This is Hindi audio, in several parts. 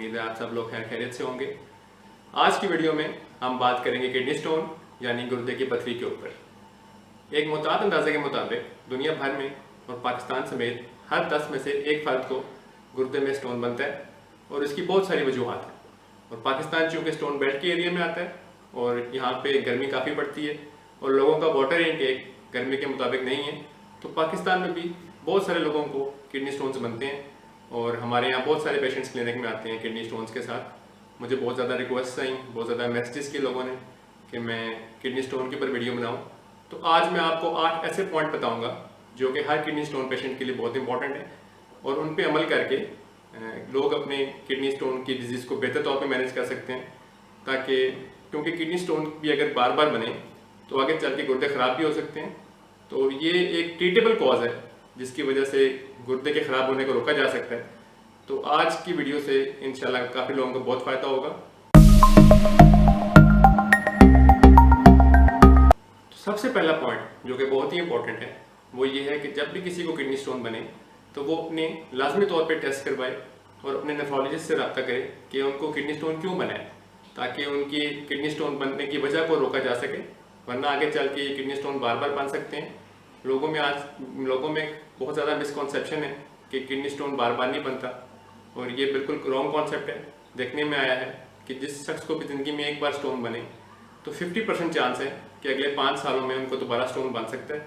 उम्मीद है आप सब लोग खैर खैरियत से होंगे। आज की वीडियो में हम बात करेंगे किडनी स्टोन यानी गुर्दे की पथरी के ऊपर। एक मुताद अंदाजे के मुताबिक दुनिया भर में और पाकिस्तान समेत हर 10 में से एक फर्द को गुर्दे में स्टोन बनता है और इसकी बहुत सारी वजूहत हैं। और पाकिस्तान चूँकि स्टोन बेल्ट के एरिया में आता है और यहाँ पे गर्मी काफ़ी पड़ती है और लोगों का वाटर इनटेक गर्मी के मुताबिक नहीं है, तो पाकिस्तान में भी बहुत सारे लोगों को किडनी स्टोन्स बनते हैं। और हमारे यहाँ बहुत सारे पेशेंट्स क्लिनिक में आते हैं किडनी स्टोन्स के साथ। मुझे बहुत ज़्यादा रिक्वेस्ट आई, बहुत ज़्यादा मैसेजेस किए लोगों ने कि मैं किडनी स्टोन के ऊपर वीडियो बनाऊँ। तो आज मैं आपको 8 ऐसे पॉइंट बताऊँगा जो कि हर किडनी स्टोन पेशेंट के लिए बहुत इंपॉर्टेंट है और उन पर अमल करके लोग अपने किडनी स्टोन की डिजीज़ को बेहतर तौर पर मैनेज कर सकते हैं। ताकि क्योंकि किडनी स्टोन भी अगर बार बार बने तो आगे चल के गुर्दे ख़राब भी हो सकते हैं। तो ये एक ट्रीटेबल कॉज है जिसकी वजह से गुर्दे के ख़राब होने को रोका जा सकता है। तो आज की वीडियो से इंशाल्लाह काफ़ी लोगों को बहुत फ़ायदा होगा। तो सबसे पहला पॉइंट जो कि बहुत ही इंपॉर्टेंट है वो ये है कि जब भी किसी को किडनी स्टोन बने तो वो अपने लाजमी तौर पे टेस्ट करवाए और अपने नेफ्रोलॉजिस्ट से रब्ता करे कि उनको किडनी स्टोन क्यों बना है, ताकि उनकी किडनी स्टोन बनने की वजह को रोका जा सके। वरना आगे चल के ये किडनी स्टोन बार बार बन सकते हैं। लोगों में बहुत ज़्यादा मिसकॉन्सेप्शन है कि किडनी स्टोन बार बार नहीं बनता और ये बिल्कुल रॉन्ग कॉन्सेप्ट है। देखने में आया है कि जिस शख्स को भी ज़िंदगी में एक बार स्टोन बने तो 50% चांस है कि अगले 5 सालों में उनको दोबारा स्टोन बन सकता है।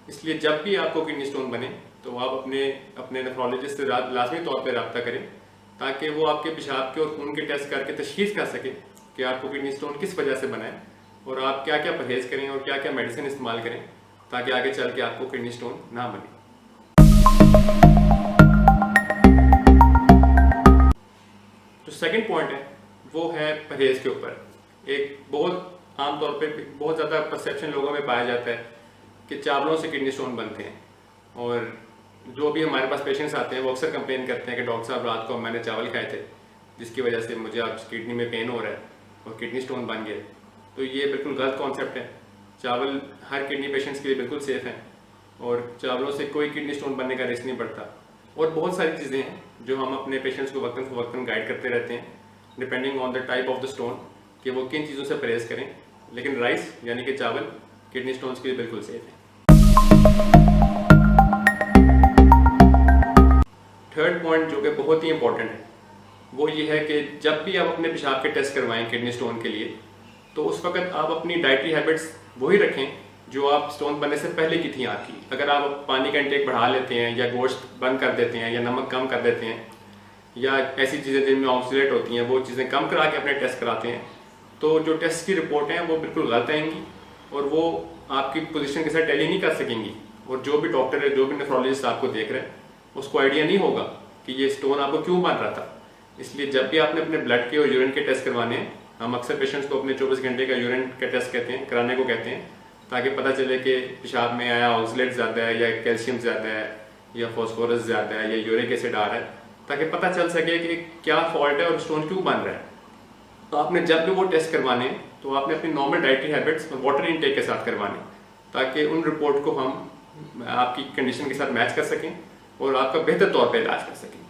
इसलिए जब भी आपको किडनी स्टोन बने तो आप अपने नेफ्रोलॉजिस्ट से लाजमी तौर पर रब्ता करें ताकि वो आपके पेशाब के और खून के टेस्ट करके तशखीस कर सके कि आपको किडनी स्टोन किस वजह से बना है और आप क्या क्या परहेज़ करें और क्या क्या मेडिसिन इस्तेमाल करें ताकि आगे चल के आपको किडनी स्टोन ना बने। जो सेकंड पॉइंट है वो है परहेज़ के ऊपर। एक बहुत आमतौर पे बहुत ज़्यादा परसेप्शन लोगों में पाया जाता है कि चावलों से किडनी स्टोन बनते हैं और जो भी हमारे पास पेशेंट्स आते हैं वो अक्सर कंप्लेन करते हैं कि डॉक्टर साहब रात को मैंने चावल खाए थे जिसकी वजह से मुझे आज किडनी में पेन हो रहा है और किडनी स्टोन बन गया। तो ये बिल्कुल गलत कॉन्सेप्ट है। चावल हर किडनी पेशेंट्स के लिए बिल्कुल सेफ़ हैं और चावलों से कोई किडनी स्टोन बनने का रिस्क नहीं पड़ता। और बहुत सारी चीज़ें हैं जो हम अपने पेशेंट्स को वक्तन गाइड करते रहते हैं depending on the type of the stone कि वो किन चीज़ों से परहेज़ करें। लेकिन राइस यानी कि चावल किडनी स्टोन्स के लिए बिल्कुल सेफ़ है। थर्ड पॉइंट जो कि बहुत ही इंपॉर्टेंट है वो ये है कि जब भी आप अपने पेशाब के टेस्ट करवाएं किडनी स्टोन के लिए तो उस वक्त आप अपनी डाइटरी हैबिट्स वही रखें जो आप स्टोन बनने से पहले की थी आपकी। अगर आप पानी का इंटेक बढ़ा लेते हैं या गोश्त बंद कर देते हैं या नमक कम कर देते हैं या ऐसी चीज़ें जिनमें ऑक्सीडेट होती हैं वो चीज़ें कम करा के अपने टेस्ट कराते हैं तो जो टेस्ट की रिपोर्ट हैं वो बिल्कुल गलत आएंगी और वो आपकी पोजीशन के साथ टैली नहीं कर सकेंगी। और जो भी डॉक्टर है, जो भी नेफ्रोलॉजिस्ट आपको देख रहे हैं, उसको आइडिया नहीं होगा कि ये स्टोन आपको क्यों बन रहा था। इसलिए जब भी आपने अपने ब्लड के और यूरिन के टेस्ट करवाने हैं, हम अक्सर पेशेंट्स को अपने 24 घंटे का यूरिन का टेस्ट कराने को कहते हैं ताकि पता चले कि पेशाब में आया ऑक्सलेट ज़्यादा है या कैल्शियम ज़्यादा है या फॉस्फोरस ज़्यादा है या यूरिक एसिड आ रहा है, ताकि पता चल सके कि क्या फॉल्ट है और स्टोन क्यों बन रहा है। तो आपने जब भी वो टेस्ट करवाने तो आपने अपनी नॉर्मल डाइटरी हैबिट्स और वाटर इनटेक के साथ करवाने ताकि उन रिपोर्ट को हम आपकी कंडीशन के साथ मैच कर सकें और आपका बेहतर तौर पर इलाज कर सकें।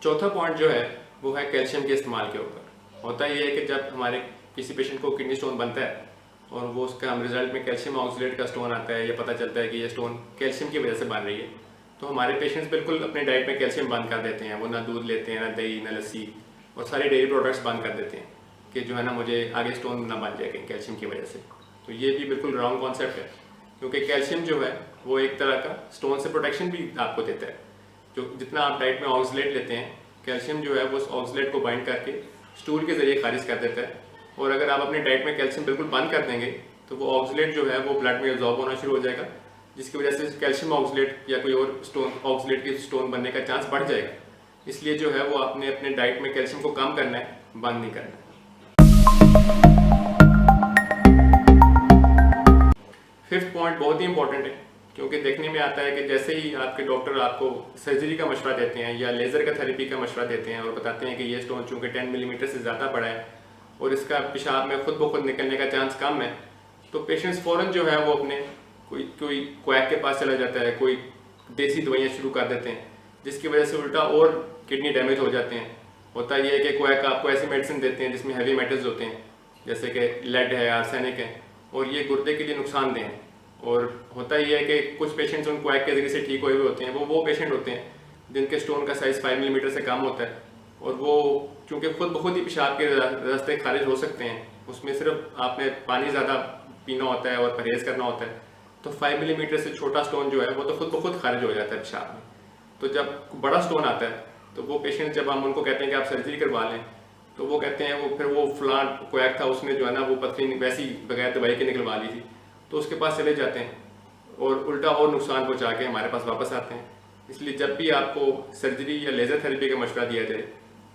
चौथा पॉइंट जो है वो है कैल्शियम के इस्तेमाल के ऊपर। होता ये है कि जब हमारे किसी पेशेंट को किडनी स्टोन बनता है और वो उसका हम रिजल्ट में कैल्शियम ऑक्सलेट का स्टोन आता है या पता चलता है कि ये स्टोन कैल्शियम की वजह से बन रही है, तो हमारे पेशेंट्स बिल्कुल अपने डाइट में कैल्शियम बंद कर देते हैं। वो ना दूध लेते हैं, ना दही, ना लस्सी और सारे डेयरी प्रोडक्ट्स बंद कर देते हैं कि जो है ना मुझे आगे स्टोन ना बन जाएगा कैल्शियम की वजह से। तो ये भी बिल्कुल रॉन्ग कॉन्सेप्ट है क्योंकि कैल्शियम जो है वो एक तरह का स्टोन से प्रोटेक्शन भी आपको देता है। जो जितना आप डाइट में ऑक्सलेट लेते हैं, कैल्शियम जो है वो उस ऑक्सलेट को बाइंड करके स्टूल के जरिए खारिज कर देता है। और अगर आप अपनी डाइट में कैल्शियम बिल्कुल बंद कर देंगे तो वो ऑक्सलेट जो है वो ब्लड में एब्जॉर्ब होना शुरू हो जाएगा, जिसकी वजह से कैल्शियम ऑक्सलेट या कोई और स्टोन ऑक्सलेट की स्टोन बनने का चांस बढ़ जाएगा। इसलिए जो है वो आपने अपने डाइट में कैल्शियम को कम करना है, बंद नहीं करना है। फिफ्थ पॉइंट बहुत ही इंपॉर्टेंट है क्योंकि देखने में आता है कि जैसे ही आपके डॉक्टर आपको सर्जरी का मशवरा देते हैं या लेज़र का थेरेपी का मशवरा देते हैं और बताते हैं कि ये स्टोन चूँकि 10 मिलीमीटर से ज़्यादा बड़ा है और इसका पेशाब में खुद ब खुद निकलने का चांस कम है, तो पेशेंट्स फ़ौरन जो है वो अपने कोई क्वैक के पास चला जाता है, कोई देसी दवाइयाँ शुरू कर देते हैं, जिसकी वजह से उल्टा और किडनी डैमेज हो जाते हैं। होता यह है कि क्वैक आपको ऐसी मेडिसिन देते हैं जिसमें हैवी मेटल्स होते हैं, जैसे कि लेड है, आर्सेनिक है, और ये गुर्दे के लिए नुकसानदेह हैं। और होता यह है कि कुछ पेशेंट्स उन क्वैक के जरिए से ठीक हुए होते हैं। वो पेशेंट होते हैं जिनके स्टोन का साइज़ 5 मिलीमीटर से कम होता है, और वो चूँकि खुद ब खुद ही पेशाब के रास्ते खारिज हो सकते हैं, उसमें सिर्फ आपने पानी ज़्यादा पीना होता है और परहेज़ करना होता है, तो 5 मिलीमीटर से छोटा स्टोन जो है वो तो खुद ब खुद खारिज हो जाता है पेशाब में। तो जब बड़ा स्टोन आता है तो वो पेशेंट, जब हम उनको कहते हैं कि आप सर्जरी करवा लें, तो वो कहते हैं वो फिर वो फलां क्वैक था, उसने जो है ना वो पथरी वैसी बगैर दवाई के निकलवा ली थी, तो उसके पास चले जाते हैं और उल्टा और नुकसान पहुंचा के हमारे पास वापस आते हैं। इसलिए जब भी आपको सर्जरी या लेज़र थेरेपी का मशवरा दिया जाए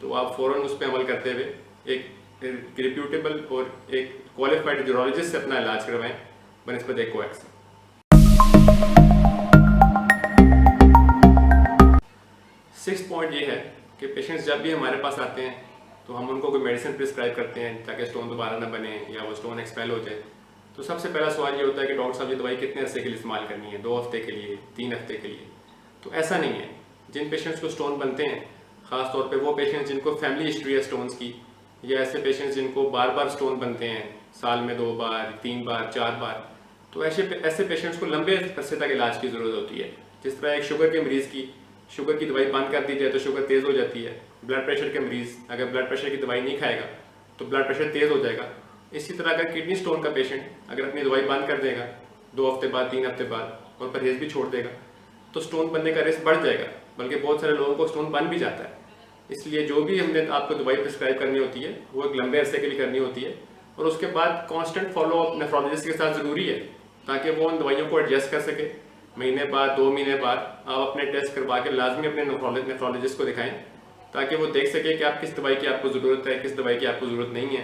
तो आप फ़ौरन उस पर अमल करते हुए एक रिप्यूटेबल और एक क्वालिफाइड यूरोलॉजिस्ट से अपना इलाज करवाएं बनिस्बत एक क्वैक से। 6 पॉइंट ये है कि पेशेंट्स जब भी हमारे पास आते हैं तो हम उनको कोई मेडिसिन प्रिस्क्राइब करते हैं ताकि स्टोन दोबारा ना बने या वो स्टोन एक्सपेल हो जाए। तो सबसे पहला सवाल ये होता है कि डॉक्टर साहब ये दवाई कितने अरसे के लिए इस्तेमाल करनी है, 2 हफ्ते के लिए, 3 हफ्ते के लिए? तो ऐसा नहीं है। जिन पेशेंट्स को स्टोन बनते हैं, ख़ास तौर पे वो पेशेंट्स जिनको फैमिली हिस्ट्री है स्टोन्स की, या ऐसे पेशेंट्स जिनको बार बार स्टोन बनते हैं, साल में 2 बार, 3 बार, 4 बार, तो ऐसे पेशेंट्स को लंबे अरसे तक इलाज की ज़रूरत होती है। जिस तरह एक शुगर के मरीज़ की शुगर की दवाई बंद कर दी जाए तो शुगर तेज़ हो जाती है, ब्लड प्रेशर के मरीज़ अगर ब्लड प्रेशर की दवाई नहीं खाएगा तो ब्लड प्रेशर तेज़ हो जाएगा। इसी तरह अगर किडनी स्टोन का पेशेंट अगर अपनी दवाई बंद कर देगा 2 हफ्ते बाद, 3 हफ्ते बाद, और परहेज भी छोड़ देगा, तो स्टोन बनने का रिस्क बढ़ जाएगा। बल्कि बहुत सारे लोगों को स्टोन बन भी जाता है। इसलिए जो भी हमने आपको दवाई प्रिस्क्राइब करनी होती है वो एक लंबे अरसे के लिए करनी होती है, और उसके बाद कांस्टेंट फॉलोअप नेफ्रोलॉजिस्ट के साथ ज़रूरी है ताकि वो उन दवाइयों को एडजस्ट कर सके। महीने बाद, 2 महीने बाद आप अपने टेस्ट करवा के लाजमी अपने नेफ्रोलॉजिस्ट को दिखाएं ताकि वो देख सके कि आप किस दवाई की आपको ज़रूरत है, किस दवाई की आपको ज़रूरत नहीं है।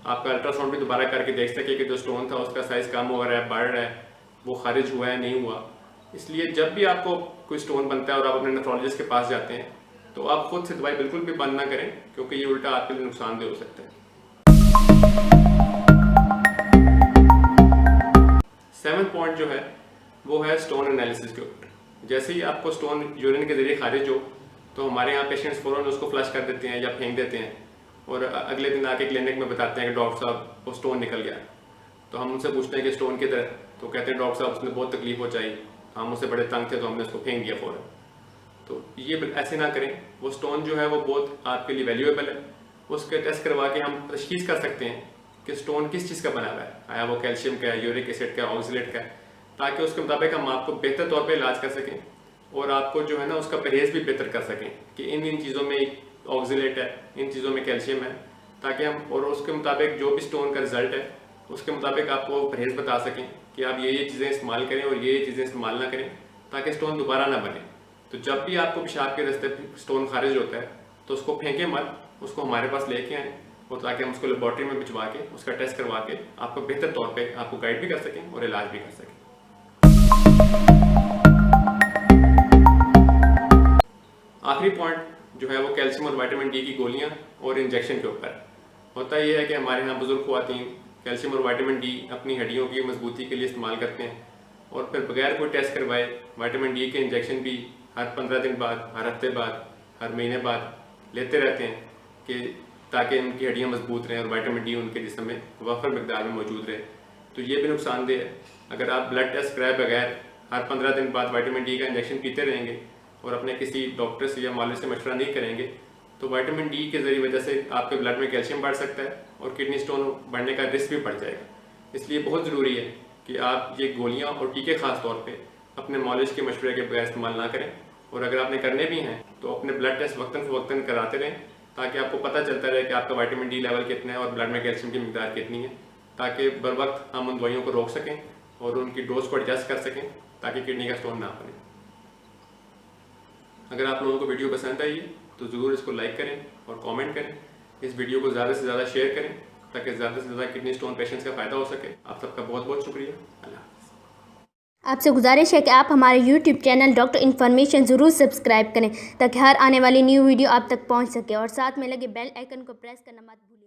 आपका अल्ट्रासाउंड भी दोबारा करके देख सके कि जो स्टोन था उसका साइज़ कम हो रहा है, बढ़ रहा है, वो खारिज हुआ है, नहीं हुआ। इसलिए जब भी आपको कोई स्टोन बनता है और आप अपने नेफ्रोलॉजिस्ट के पास जाते हैं तो आप खुद से दवाई बिल्कुल भी बंद ना करें, क्योंकि ये उल्टा आपके लिए नुकसानदेह हो सकता है। 7 पॉइंट जो है वो है स्टोन एनालिसिस के ऊपर। जैसे ही आपको स्टोन यूरिन के जरिए खारिज हो तो हमारे यहाँ पेशेंट्स फ़ौरन उसको फ्लश कर देते हैं या फेंक देते हैं, और अगले दिन आके क्लिनिक में बताते हैं कि डॉक्टर साहब वो स्टोन निकल गया। तो हम उनसे पूछते हैं कि स्टोन किधर है, तो कहते हैं डॉक्टर साहब उसने बहुत तकलीफ पहुंचाई, हम उससे बड़े तंग थे तो हमने उसको फेंक दिया फ़ौरन। तो ये ऐसे ना करें। वो स्टोन जो है वो बहुत आपके लिए वैल्यूएबल है। उसके टेस्ट करवा के हम तशखीस कर सकते हैं कि स्टोन किस चीज़ का बना हुआ है, आया वो कैल्शियम का है, यूरिक एसिड का है, ऑक्सलेट का है, ताकि उसके मुताबिक हम आपको बेहतर तौर पे इलाज कर सकें और आपको जो है ना उसका परहेज़ भी बेहतर कर सकें कि इन चीज़ों में ऑक्सलेट है, इन चीज़ों में कैल्शियम है, ताकि हम और उसके मुताबिक जो भी स्टोन का रिजल्ट है उसके मुताबिक आपको परहेज़ बता सकें कि आप ये चीज़ें इस्तेमाल करें और ये चीज़ें इस्तेमाल ना करें ताकि स्टोन दोबारा ना बने। तो जब भी आपको पेशाब के रास्ते स्टोन खारिज होता है तो उसको फेंकें मत, उसको हमारे पास लेके आएँ और ताकि हम उसको लेबॉर्ट्री में भिजवा के उसका टेस्ट करवा के आपको बेहतर तौर पे आपको गाइड भी कर सकें और इलाज भी कर सकें। आखिरी पॉइंट जो है वो कैल्शियम और विटामिन डी की गोलियां और इंजेक्शन के ऊपर होता यह है कि हमारे यहाँ बुजुर्ग ख़वातीन कैल्शियम और विटामिन डी अपनी हड्डियों की मजबूती के लिए इस्तेमाल करते हैं, और फिर बगैर कोई टेस्ट करवाए विटामिन डी के इंजेक्शन भी हर 15 दिन बाद, हर हफ्ते बाद, हर महीने बाद लेते रहते हैं कि ताकि उनकी हड्डियाँ मजबूत रहें और विटामिन डी उनके जिस्म में वफर मकदार में मौजूद रहे। तो ये भी नुकसानदेह है। अगर आप ब्लड टेस्ट कराए बगैर हर 15 दिन बाद विटामिन डी का इंजेक्शन पीते रहेंगे और अपने किसी डॉक्टर से या मालिश से मशवरा नहीं करेंगे तो विटामिन डी के जरिए वजह से आपके ब्लड में कैल्शियम बढ़ सकता है और किडनी स्टोन बढ़ने का रिस्क भी बढ़ जाएगा। इसलिए बहुत ज़रूरी है कि आप ये गोलियां और टीके ख़ास तौर पे अपने मालिश के मशवरे के बगैर इस्तेमाल ना करें, और अगर आपने करने भी हैं तो अपने ब्लड टेस्ट वक्तन फ़वक्तन कराते रहें ताकि आपको पता चलता रहे कि आपका विटामिन डी लेवल कितना है और ब्लड में कैल्शियम की मिकदार कितनी है, ताकि बर वक्त हम उन दवाइयों को रोक सकें और उनकी डोज को एडजस्ट कर सकें ताकि किडनी का स्टोन ना बने। अगर आप लोगों को वीडियो पसंद आई तो ज़रूर इसको लाइक करें और कमेंट करें। इस वीडियो को ज़्यादा से ज़्यादा शेयर करें ताकि ज़्यादा से ज़्यादा किडनी स्टोन पेशेंट्स का फ़ायदा हो सके। आप सबका बहुत बहुत शुक्रिया। अल्लाह। आपसे गुजारिश है कि आप हमारे YouTube चैनल डॉक्टर इन्फॉर्मेशन ज़रूर सब्सक्राइब करें ताकि हर आने वाली न्यू वीडियो आप तक पहुंच सके, और साथ में लगे बेल आइकन को प्रेस करना मत भूलिए।